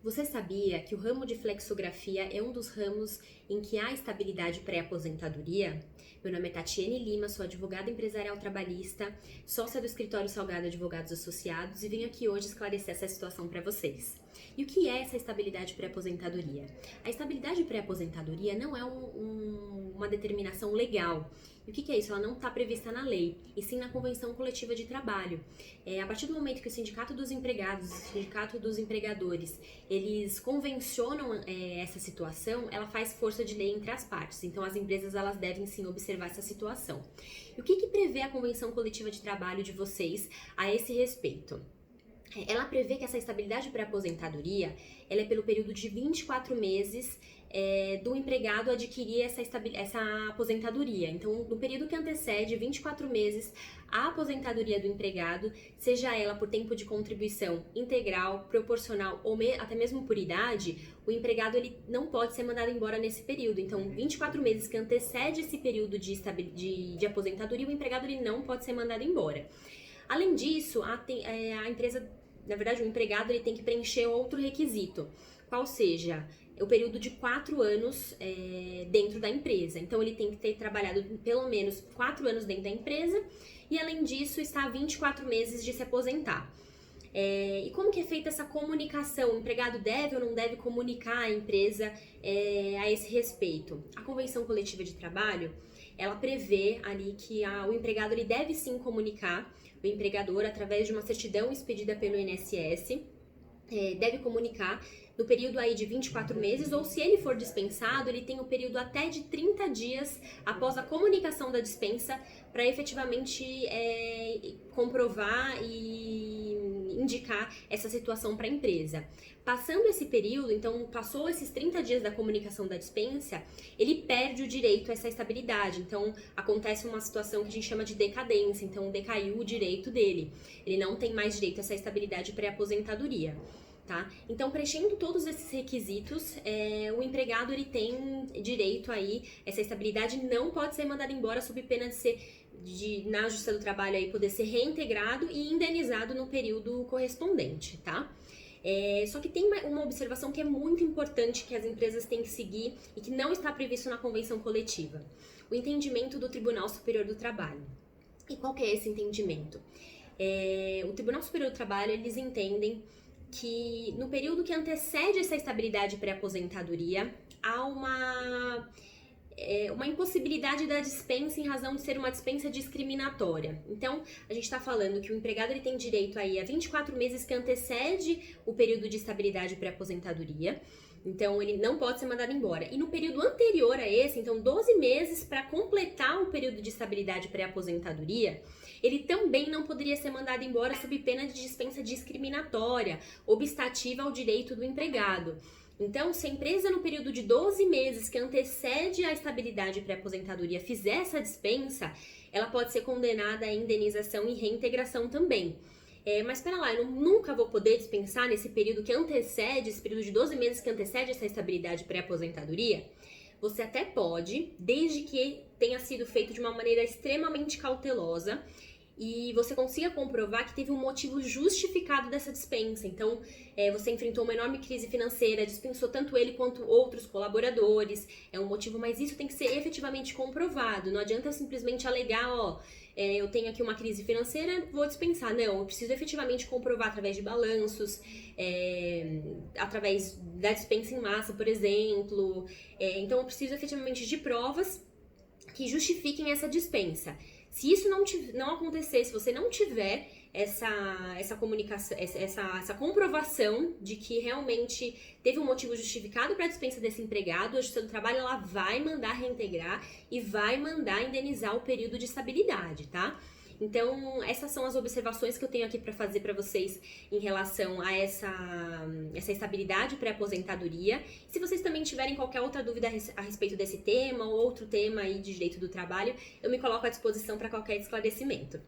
Você sabia que o ramo de flexografia é um dos ramos em que há estabilidade pré-aposentadoria? Meu nome é Tatiane Lima, sou advogada empresarial trabalhista, sócia do escritório Salgado Advogados Associados e venho aqui hoje esclarecer essa situação para vocês. E o que é essa estabilidade pré-aposentadoria? A estabilidade pré-aposentadoria não é uma determinação legal. E o que é isso? Ela não está prevista na lei, e sim na Convenção Coletiva de Trabalho. A partir do momento que o Sindicato dos Empregados e o Sindicato dos Empregadores, eles convencionam essa situação, ela faz força de lei entre as partes. Então, as empresas elas devem sim observar essa situação. E o que prevê a Convenção Coletiva de Trabalho de vocês a esse respeito? Ela prevê que essa estabilidade pré-aposentadoria, ela é pelo período de 24 meses do empregado adquirir essa aposentadoria. Então, no período que antecede 24 meses a aposentadoria do empregado, seja ela por tempo de contribuição integral, proporcional ou até mesmo por idade, o empregado ele não pode ser mandado embora nesse período. Então, 24 meses que antecede esse período de aposentadoria, o empregado ele não pode ser mandado embora. Além disso, a empresa, na verdade, o empregado ele tem que preencher outro requisito, qual seja o período de 4 anos dentro da empresa. Então, ele tem que ter trabalhado pelo menos 4 anos dentro da empresa e, além disso, está a 24 meses de se aposentar. E como que é feita essa comunicação? O empregado deve ou não deve comunicar à empresa a esse respeito? A Convenção Coletiva de Trabalho, ela prevê ali que o empregado ele deve sim comunicar o empregador através de uma certidão expedida pelo INSS, deve comunicar no período aí de 24 meses, ou se ele for dispensado, ele tem o período até de 30 dias após a comunicação da dispensa para efetivamente comprovar e indicar essa situação para a empresa. Passando esse período, então passou esses 30 dias da comunicação da dispensa, ele perde o direito a essa estabilidade. Então acontece uma situação que a gente chama de decadência, então decaiu o direito dele. Ele não tem mais direito a essa estabilidade pré-aposentadoria. Tá? Então, preenchendo todos esses requisitos, o empregado ele tem direito aí, essa estabilidade não pode ser mandado embora sob pena de ser, na Justiça do Trabalho, aí, poder ser reintegrado e indenizado no período correspondente, tá? Só que tem uma observação que é muito importante que as empresas têm que seguir e que não está previsto na Convenção Coletiva: o entendimento do Tribunal Superior do Trabalho. E qual que é esse entendimento? O Tribunal Superior do Trabalho, eles entendem que no período que antecede essa estabilidade pré-aposentadoria, há uma impossibilidade da dispensa em razão de ser uma dispensa discriminatória. Então, a gente está falando que o empregado ele tem direito aí a 24 meses que antecede o período de estabilidade pré-aposentadoria. Então, ele não pode ser mandado embora. E no período anterior a esse, então 12 meses para completar o período de estabilidade pré-aposentadoria, ele também não poderia ser mandado embora sob pena de dispensa discriminatória, obstativa ao direito do empregado. Então, se a empresa no período de 12 meses que antecede a estabilidade pré-aposentadoria fizer essa dispensa, ela pode ser condenada à indenização e reintegração também. Mas espera lá, eu nunca vou poder dispensar nesse período que antecede, esse período de 12 meses que antecede essa estabilidade pré-aposentadoria? Você até pode, desde que tenha sido feito de uma maneira extremamente cautelosa e você consiga comprovar que teve um motivo justificado dessa dispensa. Então, você enfrentou uma enorme crise financeira, dispensou tanto ele quanto outros colaboradores, é um motivo, mas isso tem que ser efetivamente comprovado. Não adianta simplesmente alegar, eu tenho aqui uma crise financeira, vou dispensar. Não, eu preciso efetivamente comprovar através de balanços, através da dispensa em massa, por exemplo. Então, eu preciso efetivamente de provas que justifiquem essa dispensa. Se isso não acontecer, se você não tiver essa comunicação, essa comprovação de que realmente teve um motivo justificado para a dispensa desse empregado, a Justiça do Trabalho ela vai mandar reintegrar e vai mandar indenizar o período de estabilidade, tá? Então, essas são as observações que eu tenho aqui para fazer para vocês em relação a essa estabilidade pré-aposentadoria. Se vocês também tiverem qualquer outra dúvida a respeito desse tema ou outro tema aí de direito do trabalho, eu me coloco à disposição para qualquer esclarecimento.